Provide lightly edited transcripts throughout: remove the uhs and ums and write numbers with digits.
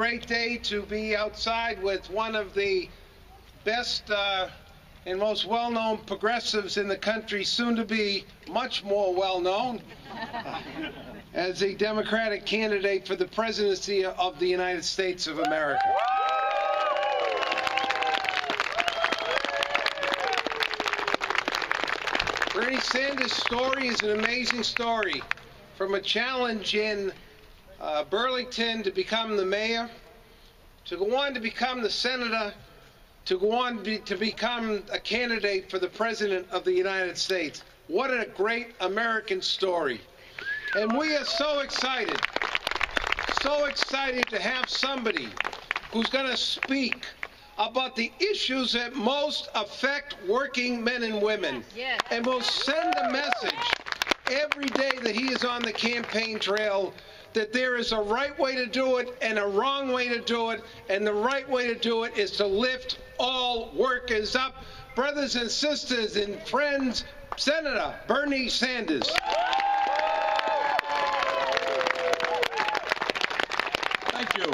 Great day to be outside with one of the best and most well-known progressives in the country, soon to be much more well-known as a Democratic candidate for the presidency of the United States of America. Bernie Sanders' story is an amazing story. From a challenge in Burlington to become the mayor, to go on to become the senator, to go on to become a candidate for the president of the United States. What a great American story. And we are so excited to have somebody who's going to speak about the issues that most affect working men and women, and will send a message every day that he is on the campaign trail that there is a right way to do it and a wrong way to do it, and the right way to do it is to lift all workers up. Brothers and sisters and friends, Senator Bernie Sanders. Thank you.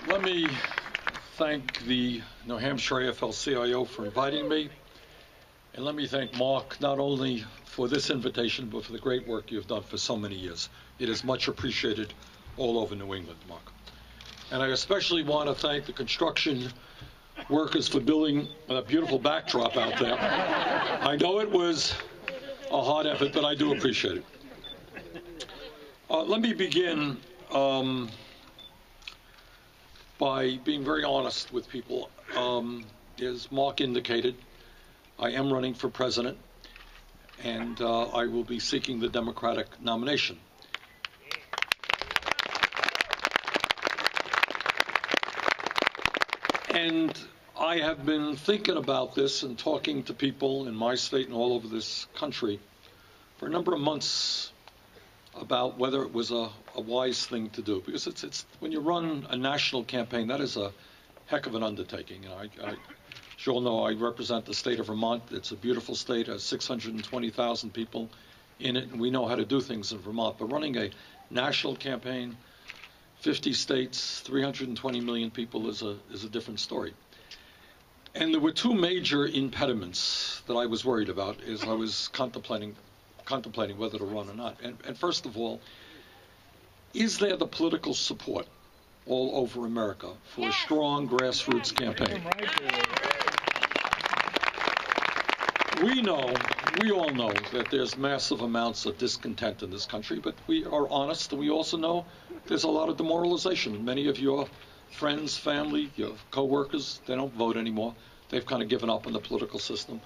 Let me thank the New Hampshire AFL-CIO for inviting me, and let me thank Mark not only for this invitation, but for the great work you've done for so many years. It is much appreciated all over New England, Mark. And I especially want to thank the construction workers for building a beautiful backdrop out there. I know it was a hard effort, but I do appreciate it. Let me begin by being very honest with people. As Mark indicated, I am running for president, and I will be seeking the Democratic nomination. And I have been thinking about this and talking to people in my state and all over this country for a number of months about whether it was a wise thing to do. Because it's when you run a national campaign, that is a heck of an undertaking. As you all know, I represent the state of Vermont. It's a beautiful state, has 620,000 people in it, and we know how to do things in Vermont. But running a national campaign, 50 states, 320 million people is a different story. And there were two major impediments that I was worried about as I was contemplating whether to run or not. And first of all, is there the political support all over America for a strong grassroots campaign? We all know that there's massive amounts of discontent in this country, but we are honest, and we also know there's a lot of demoralization. Many of your friends, family, your co-workers, they don't vote anymore. They've kind of given up on the political system.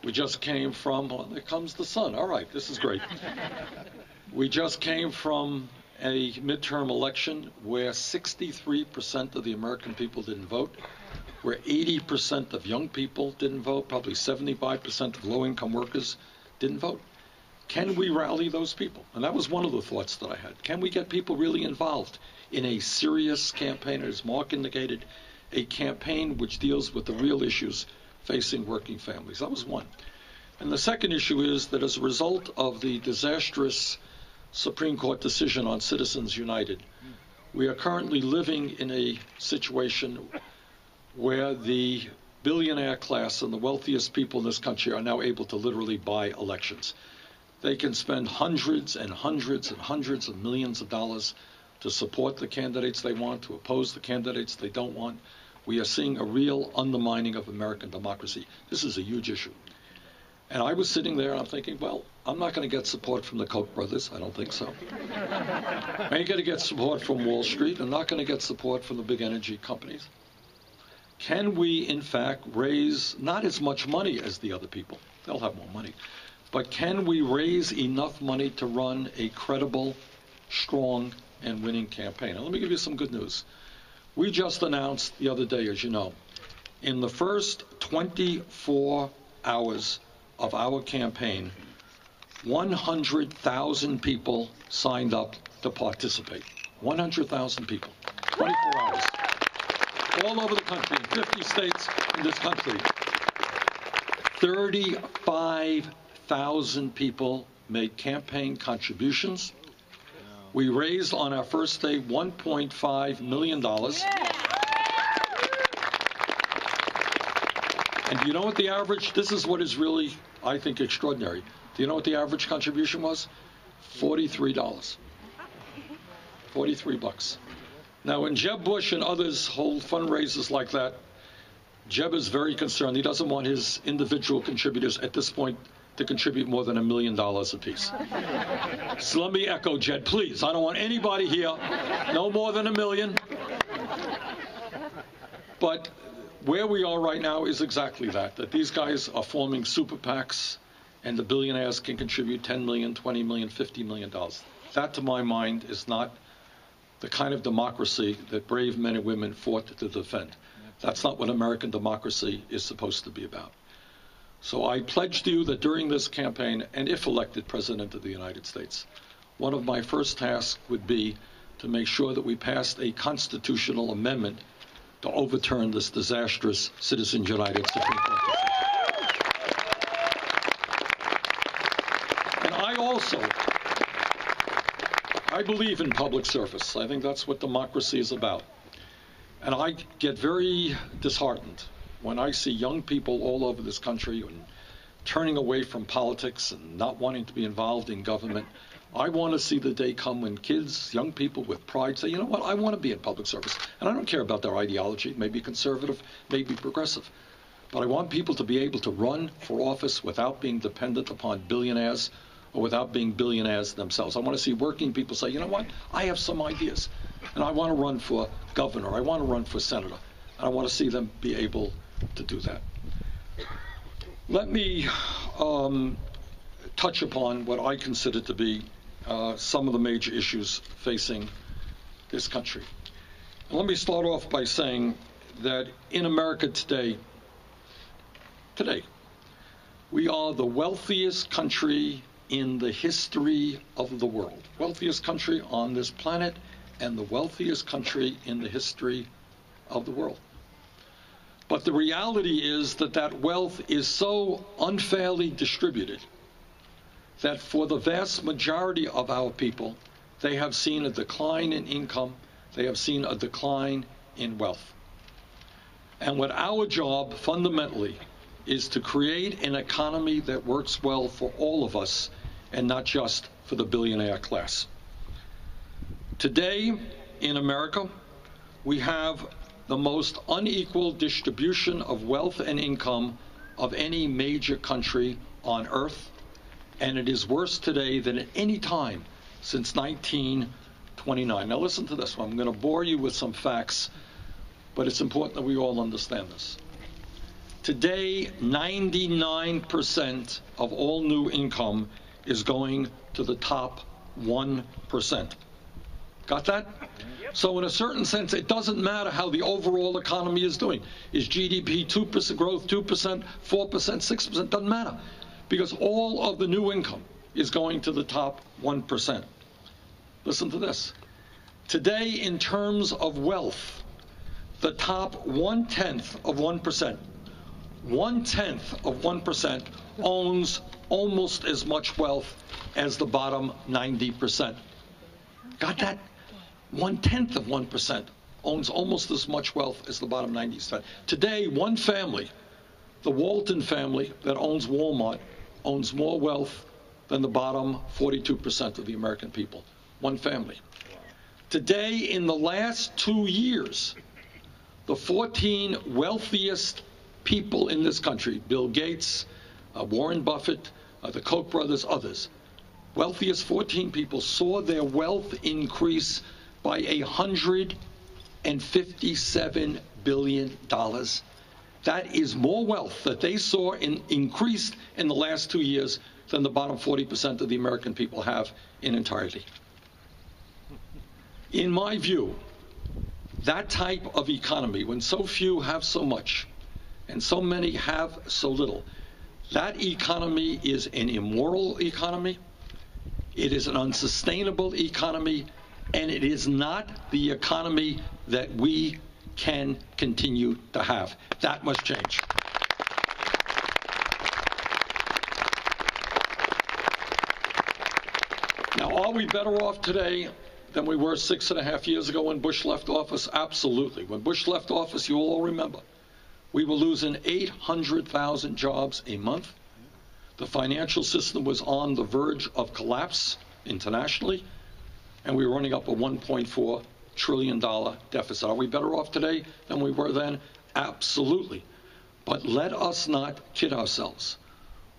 We just came from, well, there comes the sun. All right, this is great. We just came from a midterm election where 63% of the American people didn't vote, where 80% of young people didn't vote, probably 75% of low-income workers didn't vote. Can we rally those people? And that was one of the thoughts that I had. Can we get people really involved in a serious campaign, as Mark indicated, a campaign which deals with the real issues facing working families? That was one. And the second issue is that as a result of the disastrous Supreme Court decision on Citizens United, we are currently living in a situation where the billionaire class and the wealthiest people in this country are now able to literally buy elections. They can spend hundreds and hundreds and hundreds of millions of dollars to support the candidates they want, to oppose the candidates they don't want. We are seeing a real undermining of American democracy. This is a huge issue. And I was sitting there and I'm thinking, well, I'm not going to get support from the Koch brothers. I don't think so. I ain't going to get support from Wall Street. I'm not going to get support from the big energy companies. Can we, in fact, raise not as much money as the other people? They'll have more money. But can we raise enough money to run a credible, strong, and winning campaign? And let me give you some good news. We just announced the other day, as you know, in the first 24 hours of our campaign, 100,000 people signed up to participate. 100,000 people, 24 hours. All over the country, in 50 states in this country. 35,000 people made campaign contributions. We raised on our first day $1.5 million. And do you know what the average, this is what is really, I think, extraordinary. Do you know what the average contribution was? $43. 43 bucks. Now, when Jeb Bush and others hold fundraisers like that, Jeb is very concerned. He doesn't want his individual contributors at this point to contribute more than $1 million apiece. So let me echo Jed, please. I don't want anybody here, no more than $1 million. But where we are right now is exactly that these guys are forming super PACs, and the billionaires can contribute $10 million, $20 million, $50 million. That, to my mind, is not the kind of democracy that brave men and women fought to defend. That's not what American democracy is supposed to be about. So I pledge to you that during this campaign, and if elected President of the United States, one of my first tasks would be to make sure that we passed a constitutional amendment to overturn this disastrous Citizens United Supreme Court decision. And I believe in public service. I think that's what democracy is about. And I get very disheartened when I see young people all over this country and turning away from politics and not wanting to be involved in government. I want to see the day come when kids, young people with pride say, you know what, I want to be in public service. And I don't care about their ideology, maybe conservative, maybe progressive. But I want people to be able to run for office without being dependent upon billionaires or without being billionaires themselves. I want to see working people say, you know what, I have some ideas, and I want to run for governor, I want to run for senator, and I want to see them be able to do that. Let me touch upon what I consider to be some of the major issues facing this country. And let me start off by saying that in America today, we are the wealthiest country in the history of the world. Wealthiest country on this planet and the wealthiest country in the history of the world. But the reality is that wealth is so unfairly distributed that for the vast majority of our people, they have seen a decline in income, they have seen a decline in wealth. And what our job fundamentally is to create an economy that works well for all of us and not just for the billionaire class. Today in America, we have the most unequal distribution of wealth and income of any major country on earth, and it is worse today than at any time since 1929. Now listen to this one. I'm going to bore you with some facts, but it's important that we all understand this. Today, 99% of all new income is going to the top 1%. Got that? So in a certain sense, it doesn't matter how the overall economy is doing. Is GDP 2% growth, 2%, 4%, 6%? Doesn't matter. Because all of the new income is going to the top 1%. Listen to this. Today, in terms of wealth, the top 1/10 of 1%, 1/10 of 1% owns almost as much wealth as the bottom 90%. Got that? 1/10 of 1% owns almost as much wealth as the bottom 90%. Today, one family, the Walton family that owns Walmart, owns more wealth than the bottom 42% of the American people. One family. Today, in the last 2 years, the 14 wealthiest people in this country, Bill Gates, Warren Buffett, the Koch brothers, others, wealthiest 14 people saw their wealth increase by $157 billion. That is more wealth that they saw increased in the last 2 years than the bottom 40% of the American people have in entirety. In my view, that type of economy, when so few have so much and so many have so little, that economy is an immoral economy, it is an unsustainable economy, and it is not the economy that we can continue to have. That must change. Now, Now, are we better off today than we were 6.5 years ago when Bush left office? Absolutely. When Bush left office, you all remember, we were losing 800,000 jobs a month. The financial system was on the verge of collapse internationally, and we were running up a $1.4 trillion deficit. Are we better off today than we were then? Absolutely. But let us not kid ourselves.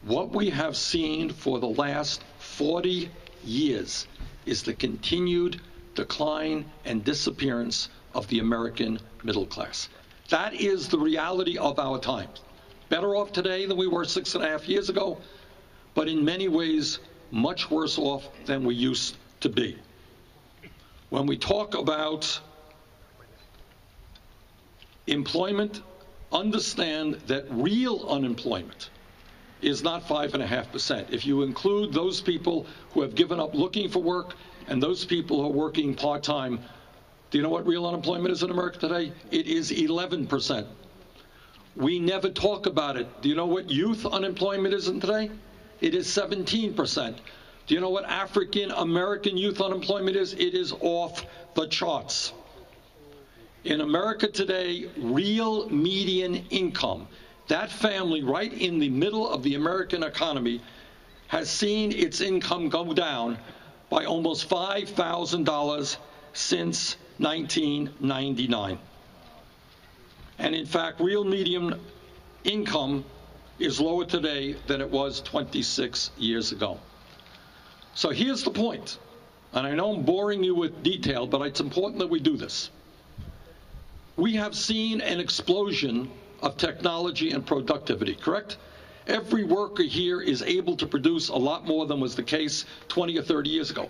What we have seen for the last 40 years is the continued decline and disappearance of the American middle class. That is the reality of our times. Better off today than we were 6.5 years ago, but in many ways much worse off than we used to be. When we talk about employment, understand that real unemployment is not 5.5%. If you include those people who have given up looking for work and those people who are working part-time, do you know what real unemployment is in America today? It is 11%. We never talk about it. Do you know what youth unemployment is today? It is 17%. Do you know what African American youth unemployment is? It is off the charts. In America today, real median income, that family right in the middle of the American economy, has seen its income go down by almost $5,000 since 1999. And in fact, real median income is lower today than it was 26 years ago. So here's the point, and I know I'm boring you with detail, but it's important that we do this. We have seen an explosion of technology and productivity, correct? Every worker here is able to produce a lot more than was the case 20 or 30 years ago.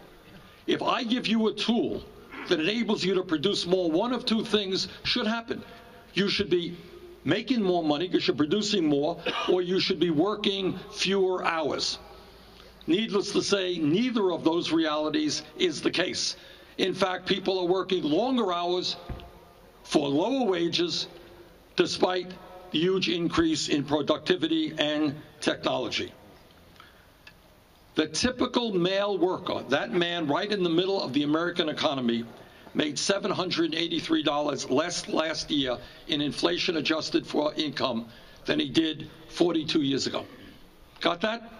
If I give you a tool that enables you to produce more, one of two things should happen. You should be making more money because you're producing more, or you should be working fewer hours. Needless to say, neither of those realities is the case. In fact, people are working longer hours for lower wages despite the huge increase in productivity and technology. The typical male worker, that man right in the middle of the American economy, made $783 less last year in inflation adjusted for income than he did 42 years ago. Got that?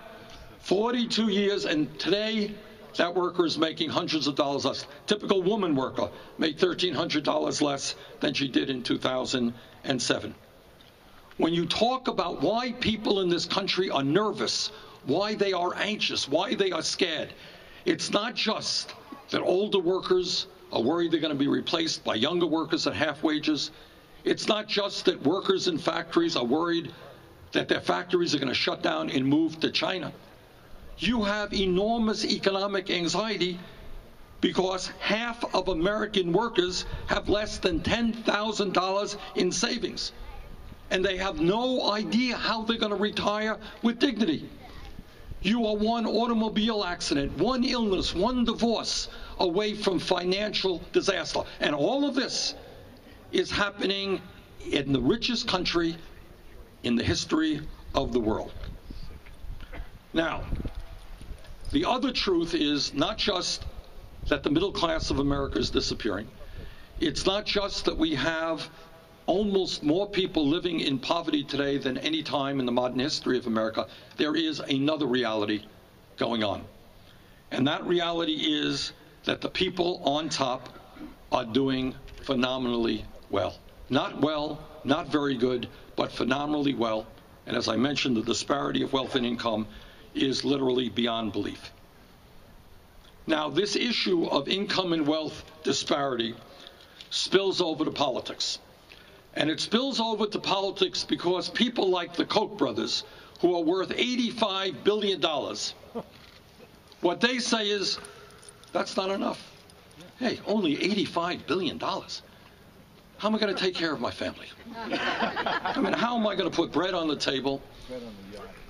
42 years, and today that worker is making hundreds of dollars less. Typical woman worker made $1,300 less than she did in 2007. When you talk about why people in this country are nervous, why they are anxious, why they are scared, it's not just that older workers are worried they're going to be replaced by younger workers at half wages. It's not just that workers in factories are worried that their factories are going to shut down and move to China. You have enormous economic anxiety because half of American workers have less than $10,000 in savings, and they have no idea how they're going to retire with dignity. You are one automobile accident, one illness, one divorce away from financial disaster. And all of this is happening in the richest country in the history of the world. Now, the other truth is not just that the middle class of America is disappearing. It's not just that we have almost more people living in poverty today than any time in the modern history of America. There is another reality going on. And that reality is that the people on top are doing phenomenally well. Not very good, but phenomenally well. And as I mentioned, the disparity of wealth and income is literally beyond belief. Now, this issue of income and wealth disparity spills over to politics. And it spills over to politics because people like the Koch brothers, who are worth $85 billion, what they say is, that's not enough. Hey, only $85 billion. How am I going to take care of my family? I mean, how am I going to put bread on the table?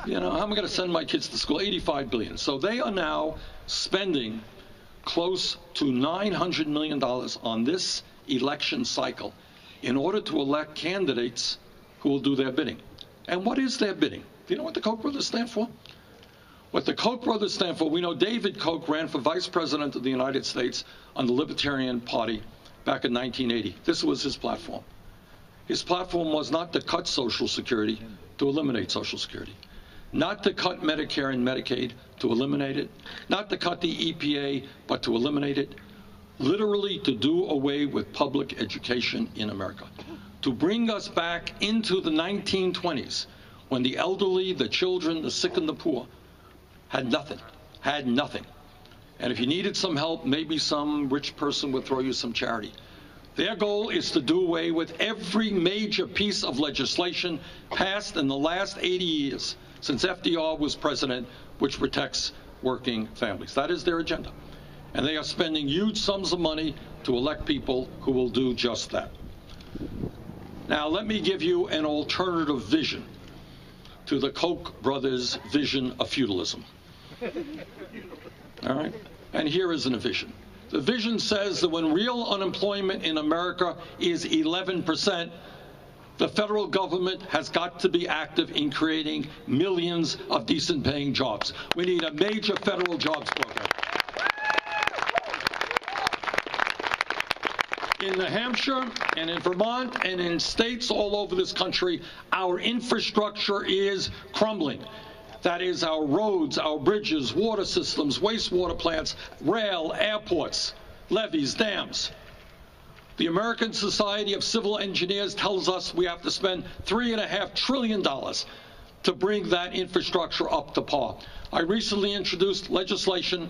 You know, how am I going to send my kids to school? $85 billion. So they are now spending close to $900 million on this election cycle in order to elect candidates who will do their bidding. And what is their bidding? Do you know what the Koch brothers stand for? What the Koch brothers stand for, we know David Koch ran for vice president of the United States on the Libertarian Party back in 1980. This was his platform. His platform was not to cut Social Security, to eliminate Social Security. Not to cut Medicare and Medicaid, to eliminate it. Not to cut the EPA, but to eliminate it. Literally to do away with public education in America. To bring us back into the 1920s, when the elderly, the children, the sick, and the poor had nothing. And if you needed some help, maybe some rich person would throw you some charity. Their goal is to do away with every major piece of legislation passed in the last 80 years since FDR was president, which protects working families. That is their agenda. And they are spending huge sums of money to elect people who will do just that. Now, let me give you an alternative vision to the Koch brothers' vision of feudalism. All right? And here is a vision. The vision says that when real unemployment in America is 11%, the federal government has got to be active in creating millions of decent-paying jobs. We need a major federal jobs program. In New Hampshire and in Vermont and in states all over this country, our infrastructure is crumbling. That is our roads, our bridges, water systems, wastewater plants, rail, airports, levees, dams. The American Society of Civil Engineers tells us we have to spend $3.5 trillion to bring that infrastructure up to par. I recently introduced legislation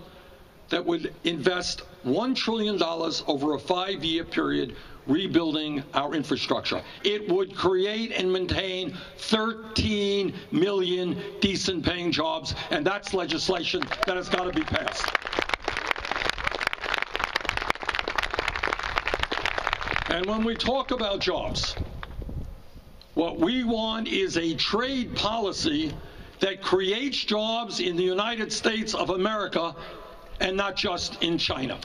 that would invest $1 trillion over a 5-year period rebuilding our infrastructure. It would create and maintain 13 million decent-paying jobs, and that's legislation that has got to be passed. And when we talk about jobs, what we want is a trade policy that creates jobs in the United States of America and not just in China.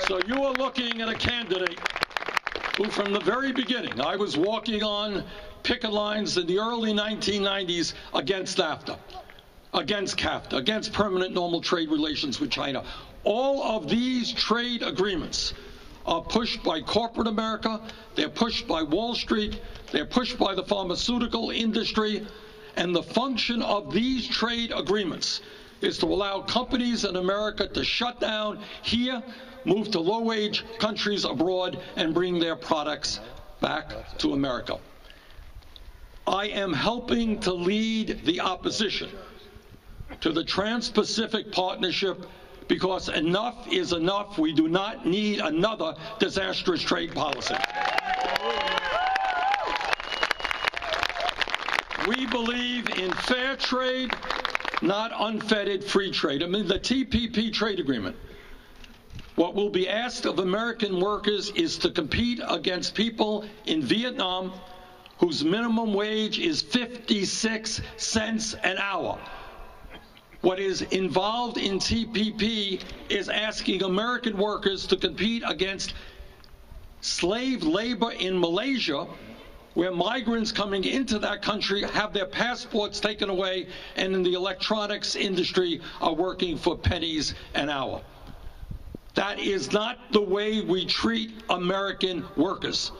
So you are looking at a candidate who, from the very beginning, I was walking on picket lines in the early 1990s against NAFTA, against CAFTA, against permanent normal trade relations with China. All of these trade agreements are pushed by corporate America, they're pushed by Wall Street, they're pushed by the pharmaceutical industry, and the function of these trade agreements is to allow companies in America to shut down here, move to low-wage countries abroad, and bring their products back to America. I am helping to lead the opposition to the Trans-Pacific Partnership because enough is enough. We do not need another disastrous trade policy. We believe in fair trade, not unfettered free trade. I mean, the TPP trade agreement, what will be asked of American workers is to compete against people in Vietnam whose minimum wage is 56 cents an hour. What is involved in TPP is asking American workers to compete against slave labor in Malaysia, where migrants coming into that country have their passports taken away and in the electronics industry are working for pennies an hour. That is not the way we treat American workers.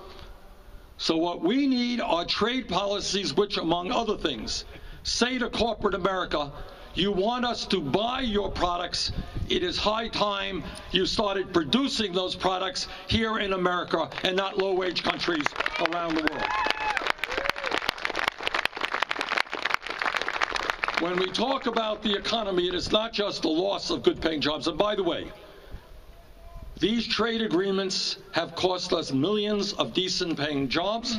So what we need are trade policies which, among other things, say to corporate America, you want us to buy your products. It is high time you started producing those products here in America and not low-wage countries around the world. When we talk about the economy, it is not just the loss of good-paying jobs. And by the way, these trade agreements have cost us millions of decent-paying jobs.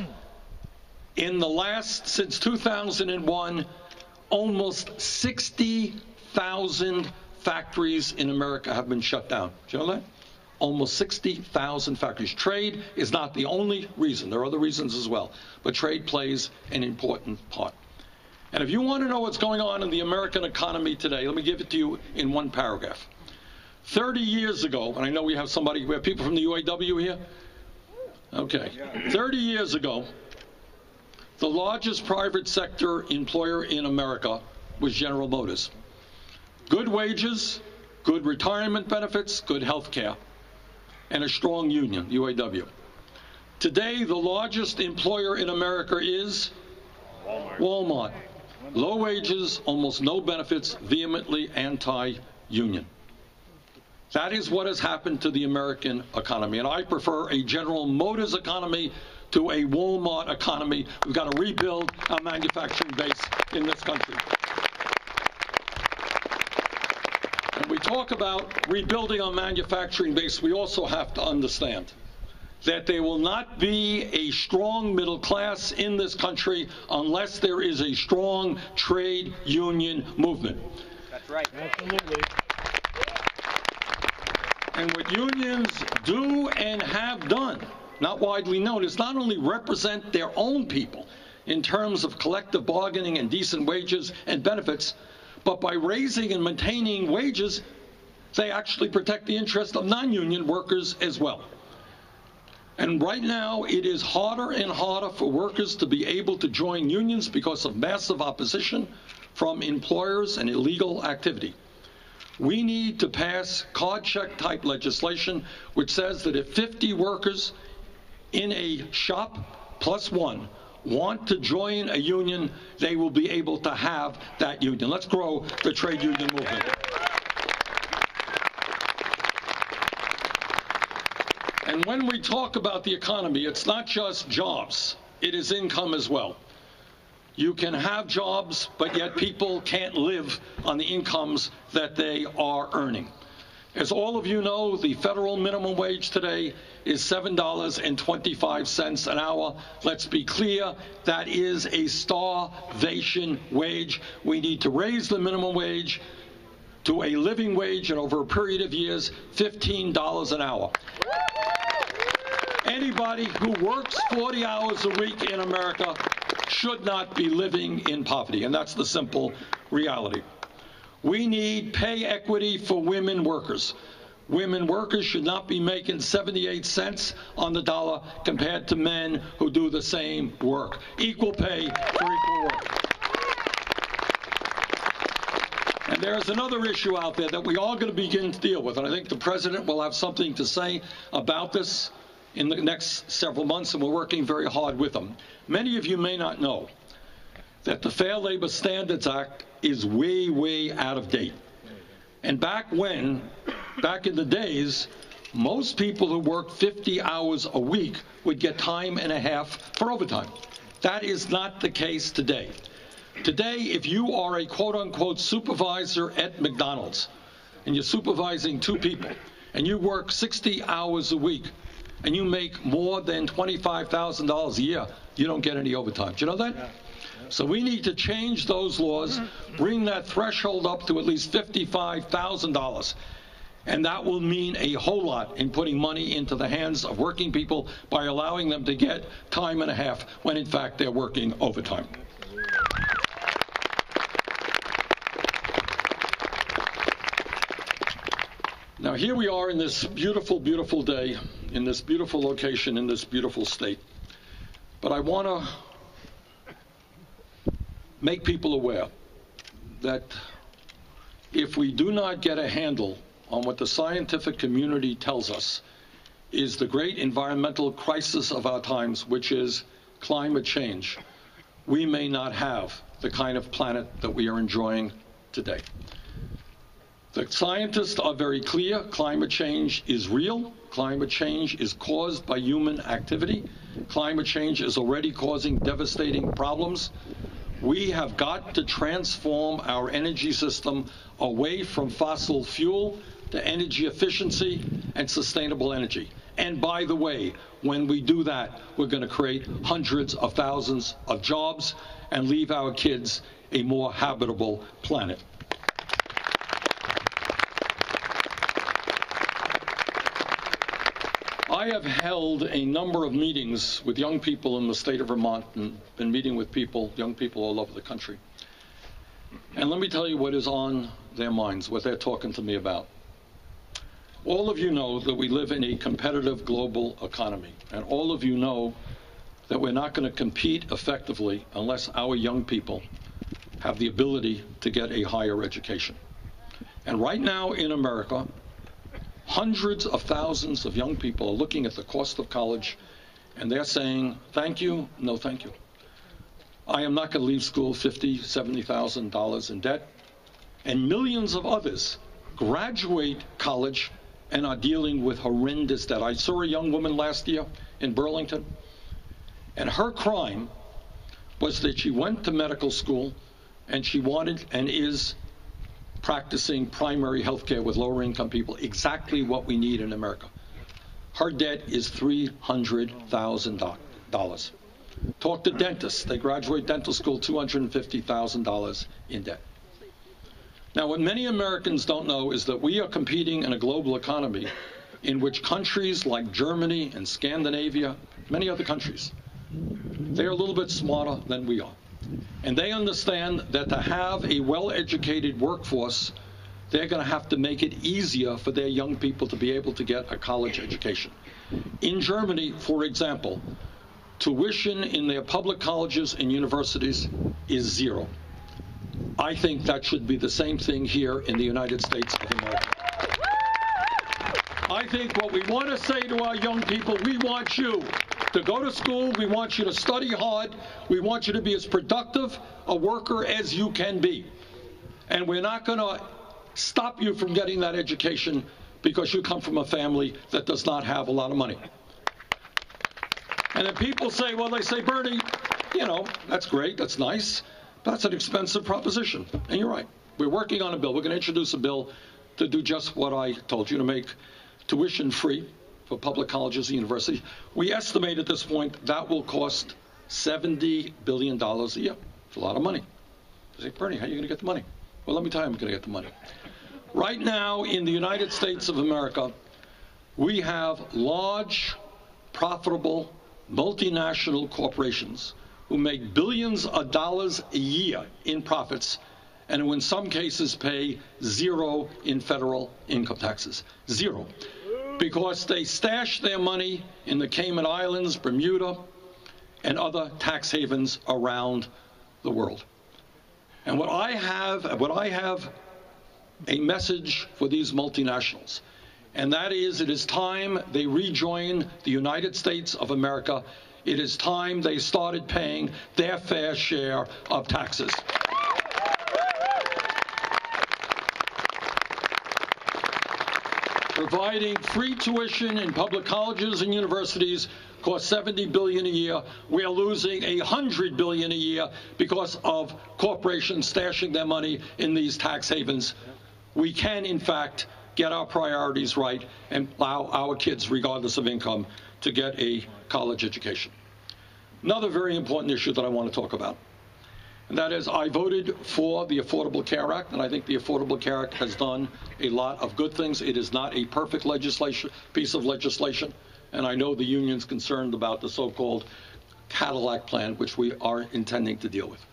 In the last, since 2001, almost 60,000 factories in America have been shut down. Do you know that? Almost 60,000 factories. Trade is not the only reason. There are other reasons as well. But trade plays an important part. And if you want to know what's going on in the American economy today, let me give it to you in one paragraph. 30 years ago, and I know we have people from the UAW here? Okay. 30 years ago, the largest private sector employer in America was General Motors. Good wages, good retirement benefits, good health care, and a strong union, UAW. Today, the largest employer in America is Walmart. Low wages, almost no benefits, vehemently anti-union. That is what has happened to the American economy. And I prefer a General Motors economy to a Walmart economy. We've got to rebuild our manufacturing base in this country. When we talk about rebuilding our manufacturing base, we also have to understand that there will not be a strong middle class in this country unless there is a strong trade union movement. That's right. Absolutely. And what unions do and have done, not widely known, is not only represent their own people in terms of collective bargaining and decent wages and benefits, but by raising and maintaining wages, they actually protect the interest of non-union workers as well. And right now, it is harder and harder for workers to be able to join unions because of massive opposition from employers and illegal activity. We need to pass card check type legislation which says that if 50 workers in a shop plus one want to join a union, they will be able to have that union. Let's grow the trade union movement. And when we talk about the economy, it's not just jobs, it is income as well. You can have jobs, but yet people can't live on the incomes that they are earning. As all of you know, the federal minimum wage today is $7.25 an hour. Let's be clear, that is a starvation wage. We need to raise the minimum wage to a living wage, and over a period of years, $15 an hour. Anybody who works 40 hours a week in America should not be living in poverty, and that's the simple reality. We need pay equity for women workers. Women workers should not be making 78 cents on the dollar compared to men who do the same work. Equal pay for equal work. And there's another issue out there that we are going to begin to deal with, and I think the President will have something to say about this in the next several months, and we're working very hard with them. Many of you may not know that the Fair Labor Standards Act is way, way out of date. And back in the days, most people who worked 50 hours a week would get time and a half for overtime. That is not the case today. Today, if you are a quote-unquote supervisor at McDonald's, and you're supervising 2 people, and you work 60 hours a week, and you make more than $25,000 a year, you don't get any overtime. Do you know that? Yeah. So we need to change those laws, bring that threshold up to at least $55,000. And that will mean a whole lot in putting money into the hands of working people by allowing them to get time and a half when, in fact, they're working overtime. Now, here we are in this beautiful, beautiful day, in this beautiful location, in this beautiful state. But I want to make people aware that if we do not get a handle on what the scientific community tells us is the great environmental crisis of our times, which is climate change, we may not have the kind of planet that we are enjoying today. The scientists are very clear. Climate change is real. Climate change is caused by human activity. Climate change is already causing devastating problems. We have got to transform our energy system away from fossil fuel to energy efficiency and sustainable energy. And by the way, when we do that, we're going to create hundreds of thousands of jobs and leave our kids a more habitable planet. I have held a number of meetings with young people in the state of Vermont and been meeting with people, young people all over the country. And let me tell you what is on their minds, what they're talking to me about. All of you know that we live in a competitive global economy, and all of you know that we're not going to compete effectively unless our young people have the ability to get a higher education. And right now in America, hundreds of thousands of young people are looking at the cost of college, and they're saying, thank you, no thank you. I am not going to leave school $50,000, $70,000 in debt. And millions of others graduate college and are dealing with horrendous debt. I saw a young woman last year in Burlington, and her crime was that she went to medical school and she wanted and is practicing primary health care with lower income people, exactly what we need in America. Her debt is $300,000. Talk to dentists. They graduate dental school, $250,000 in debt. Now, what many Americans don't know is that we are competing in a global economy in which countries like Germany and Scandinavia, many other countries, they're a little bit smarter than we are. And they understand that to have a well-educated workforce, they're going to have to make it easier for their young people to be able to get a college education. In Germany, for example, tuition in their public colleges and universities is zero. I think that should be the same thing here in the United States of America. I think what we want to say to our young people, we want you to go to school, we want you to study hard, we want you to be as productive a worker as you can be. And we're not going to stop you from getting that education because you come from a family that does not have a lot of money. And then people say, well, they say, Bernie, you know, that's great, that's nice, but that's an expensive proposition. And you're right. We're working on a bill. We're going to introduce a bill to do just what I told you, to make tuition free for public colleges and universities. We estimate at this point that will cost $70 billion a year. It's a lot of money. You say, Bernie, how are you going to get the money? Well, let me tell you how I'm going to get the money. Right now in the United States of America, we have large, profitable, multinational corporations who make billions of dollars a year in profits and who in some cases pay zero in federal income taxes. Zero. Because they stash their money in the Cayman Islands, Bermuda, and other tax havens around the world. And what I have a message for these multinationals, and that is, it is time they rejoin the United States of America. It is time they started paying their fair share of taxes. Providing free tuition in public colleges and universities costs $70 billion a year. We are losing $100 billion a year because of corporations stashing their money in these tax havens. We can, in fact, get our priorities right and allow our kids, regardless of income, to get a college education. Another very important issue that I want to talk about, and that is I voted for the Affordable Care Act, and I think the Affordable Care Act has done a lot of good things. It is not a perfect piece of legislation, and I know the union's concerned about the so-called Cadillac plan, which we are intending to deal with.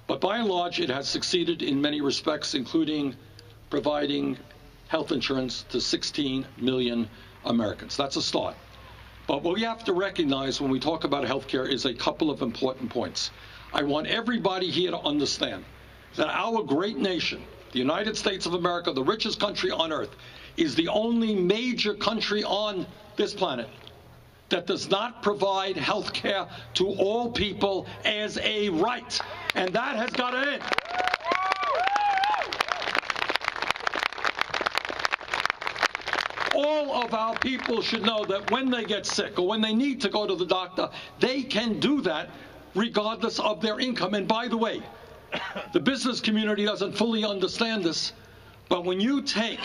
But by and large, it has succeeded in many respects, including providing health insurance to 16 million Americans. That's a start. But what we have to recognize when we talk about health care is a couple of important points. I want everybody here to understand that our great nation, the United States of America, the richest country on earth, is the only major country on this planet that does not provide health care to all people as a right. And that has got to end. All of our people should know that when they get sick or when they need to go to the doctor, they can do that regardless of their income. And by the way, the business community doesn't fully understand this, but when you take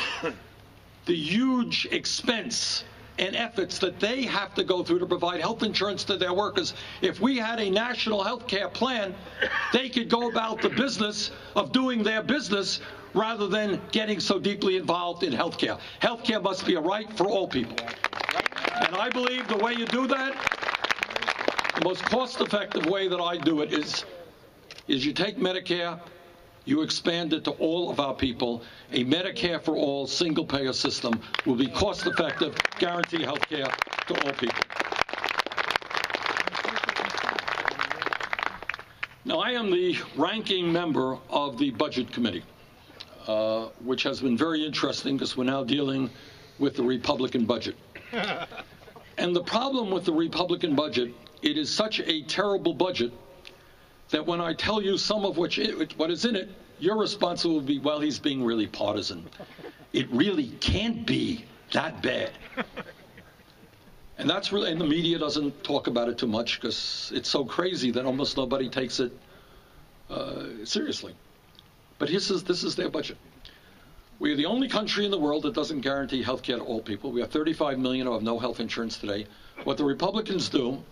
the huge expense and efforts that they have to go through to provide health insurance to their workers, if we had a national health care plan, they could go about the business of doing their business rather than getting so deeply involved in health care. Health care must be a right for all people. And I believe the way you do that, the most cost-effective way that I do it is you take Medicare, you expand it to all of our people. A Medicare for all single-payer system will be cost-effective, guarantee health care to all people. Now, I am the ranking member of the Budget Committee, which has been very interesting because we're now dealing with the Republican budget. And the problem with the Republican budget, it is such a terrible budget that when I tell you some of what is in it, your response will be, well, he's being really partisan. It really can't be that bad. And that's really, and the media doesn't talk about it too much because it's so crazy that almost nobody takes it seriously. But this is their budget. We are the only country in the world that doesn't guarantee health care to all people. We have 35 million who have no health insurance today. What the Republicans do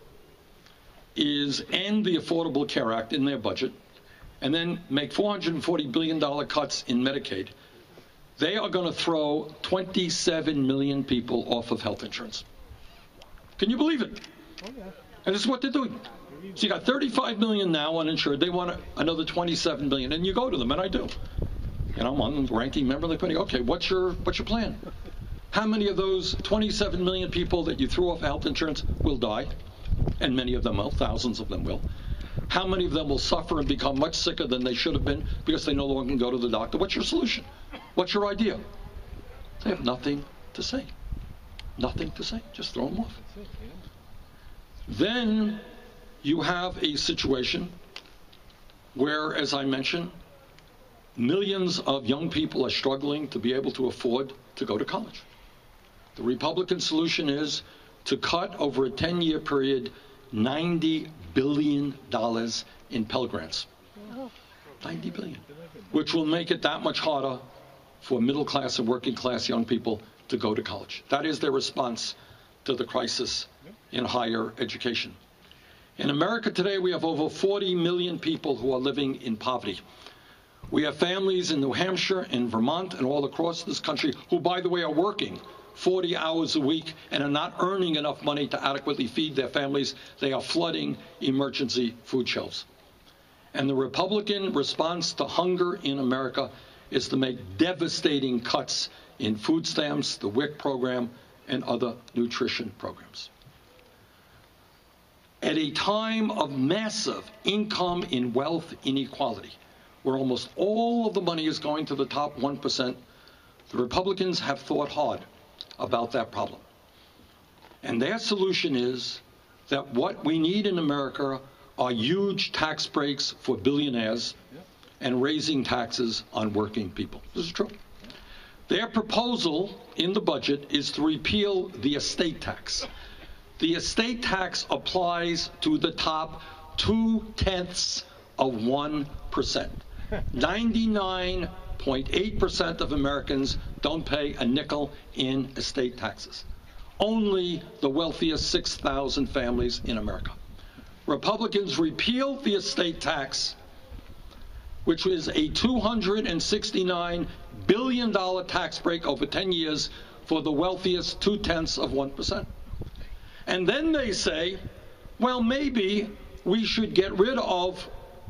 is end the Affordable Care Act in their budget and then make $440 billion cuts in Medicaid. They are going to throw 27 million people off of health insurance. Can you believe it? Oh, yeah. And this is what they're doing. So you got 35 million now uninsured. They want another 27 million. And you go to them, and I do. You know, I'm the ranking member of the committee. Okay, what's your plan? How many of those 27 million people that you threw off health insurance will die? And many of them will. Thousands of them will. How many of them will suffer and become much sicker than they should have been because they no longer can go to the doctor? What's your solution? What's your idea? They have nothing to say. Nothing to say. Just throw them off. Then you have a situation where, as I mentioned, millions of young people are struggling to be able to afford to go to college. The Republican solution is to cut over a 10-year period $90 billion in Pell Grants. $90 billion, which will make it that much harder for middle-class and working-class young people to go to college. That is their response to the crisis in higher education. In America today, we have over 40 million people who are living in poverty. We have families in New Hampshire, in Vermont, and all across this country who, by the way, are working 40 hours a week and are not earning enough money to adequately feed their families. They are flooding emergency food shelves. And the Republican response to hunger in America is to make devastating cuts in food stamps, the WIC program, and other nutrition programs. At a time of massive income and wealth inequality, where almost all of the money is going to the top 1%, the Republicans have thought hard about that problem. And their solution is that what we need in America are huge tax breaks for billionaires and raising taxes on working people. This is true. Their proposal in the budget is to repeal the estate tax. The estate tax applies to the top 0.2%. 99.8% of Americans don't pay a nickel in estate taxes. Only the wealthiest 6,000 families in America. Republicans repealed the estate tax, which was a $269 billion tax break over 10 years for the wealthiest 0.2%. And then they say, well, maybe we should get rid of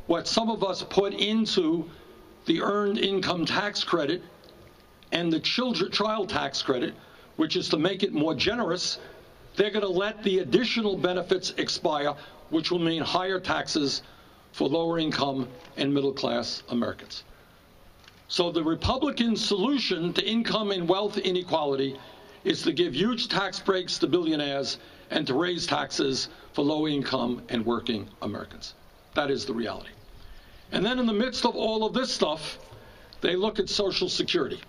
what some of us put into the earned income tax credit and the child tax credit, which is to make it more generous. They're going to let the additional benefits expire, which will mean higher taxes for lower income and middle class Americans. So the Republican solution to income and wealth inequality is to give huge tax breaks to billionaires and to raise taxes for low income and working Americans. That is the reality. And then in the midst of all of this stuff, they look at Social Security.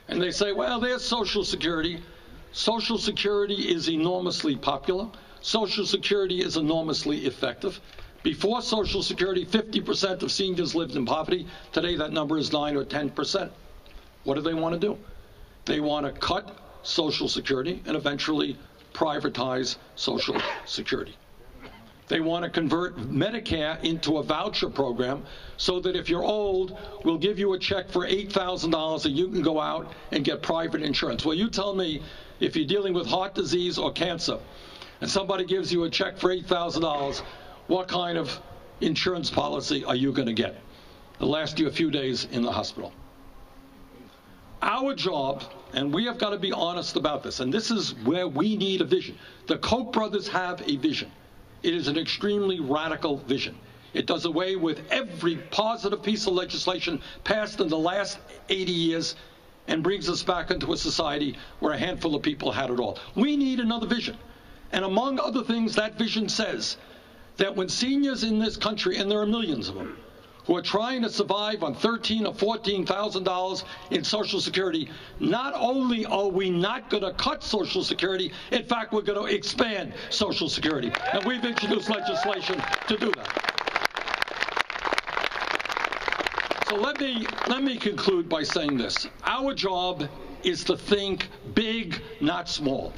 And they say, well, there's Social Security. Social Security is enormously popular. Social Security is enormously effective. Before Social Security, 50% of seniors lived in poverty. Today, that number is 9 or 10%. What do they want to do? They want to cut Social Security and eventually privatize Social Security. They want to convert Medicare into a voucher program so that if you're old, we'll give you a check for $8,000 and you can go out and get private insurance. Well, you tell me, if you're dealing with heart disease or cancer and somebody gives you a check for $8,000, what kind of insurance policy are you going to get? It'll last you a few days in the hospital. Our job, and we have got to be honest about this, and this is where we need a vision. The Koch brothers have a vision. It is an extremely radical vision. It does away with every positive piece of legislation passed in the last 80 years and brings us back into a society where a handful of people had it all. We need another vision. And among other things, that vision says that when seniors in this country, and there are millions of them, who are trying to survive on $13,000 or $14,000 in Social Security, not only are we not going to cut Social Security, in fact, we're going to expand Social Security. And we've introduced legislation to do that. So let me conclude by saying this. Our job is to think big, not small.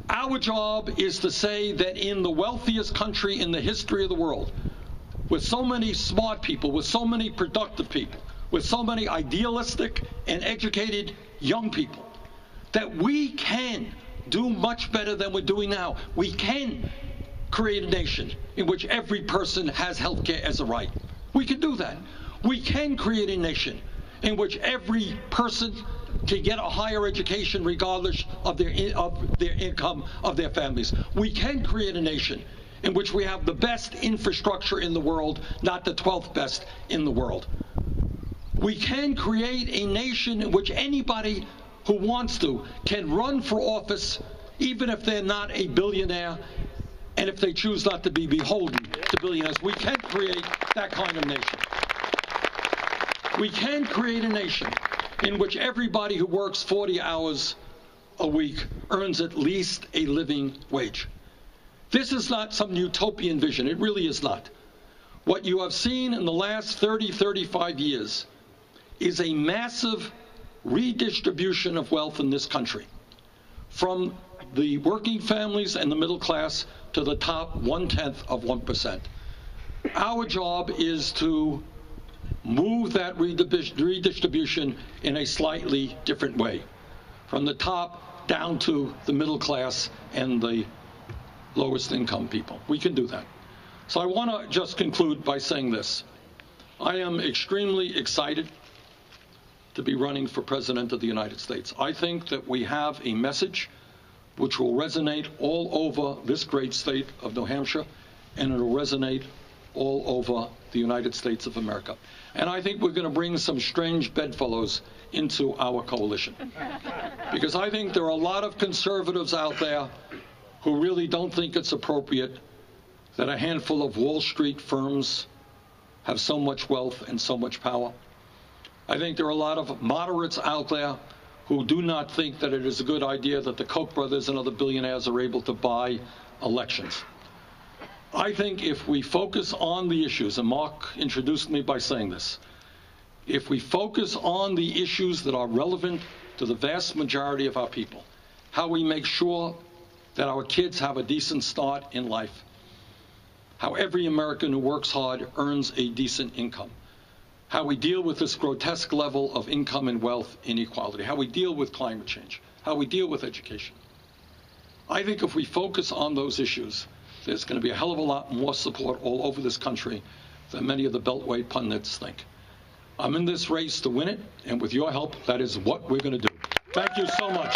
Our job is to say that in the wealthiest country in the history of the world, with so many smart people, with so many productive people, with so many idealistic and educated young people, that we can do much better than we're doing now. We can create a nation in which every person has health care as a right. We can do that. We can create a nation in which every person can get a higher education regardless of their income, of their families. We can create a nation in which we have the best infrastructure in the world, not the 12th best in the world. We can create a nation in which anybody who wants to can run for office, even if they're not a billionaire, and if they choose not to be beholden to billionaires. We can create that kind of nation. We can create a nation in which everybody who works 40 hours a week earns at least a living wage. This is not some utopian vision. It really is not. What you have seen in the last 30, 35 years is a massive redistribution of wealth in this country, from the working families and the middle class to the top 1/10%. Our job is to move that redistribution in a slightly different way, from the top down to the middle class and the lowest income people. We can do that. So I want to just conclude by saying this. I am extremely excited to be running for President of the United States. I think that we have a message which will resonate all over this great state of New Hampshire, and it will resonate all over the United States of America. And I think we're going to bring some strange bedfellows into our coalition. Because I think there are a lot of conservatives out there who really don't think it's appropriate that a handful of Wall Street firms have so much wealth and so much power. I think there are a lot of moderates out there who do not think that it is a good idea that the Koch brothers and other billionaires are able to buy elections. I think if we focus on the issues, and Mark introduced me by saying this, if we focus on the issues that are relevant to the vast majority of our people, how we make sure that our kids have a decent start in life, how every American who works hard earns a decent income, how we deal with this grotesque level of income and wealth inequality, how we deal with climate change, how we deal with education. I think if we focus on those issues, there's going to be a hell of a lot more support all over this country than many of the Beltway pundits think. I'm in this race to win it, and with your help, that is what we're going to do. Thank you so much.